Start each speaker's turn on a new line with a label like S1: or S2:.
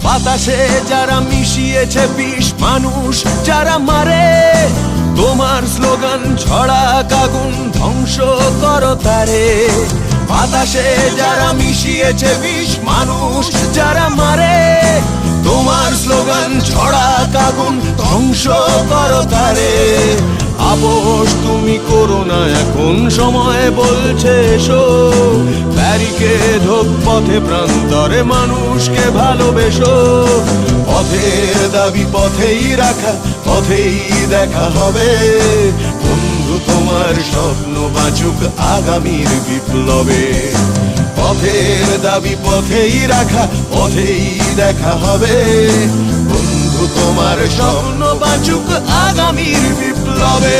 S1: বাতাসে যারা মিশিয়েছে বিষ, মানুষ যারা মারে, তোমার স্লোগান ছড়া আগুন ধ্বংস করো তারে। বাতাসে যারা মিশিয়েছে বিষ, মানুষ যারা মারে, তোমার স্লোগান ছড়া আগুন ধ্বংস করো তারে। আপোষ তুমি করো না, এখন সময় বলছে এসো, ব্যারিকেড হোক পথে প্রান্তরে, মানুষকে ভালোবেসো। পথের দাবি পথেই রাখা, পথেই দেখা হবে। বন্ধু তোমার স্বপ্ন বাঁচুক আগামীর বিপ্লবে। পথের দাবি পথেই রাখা, পথেই দেখা হবে। বন্ধু তোমার স্বপ্ন বাঁচুক আগামীর বিপ্লবে।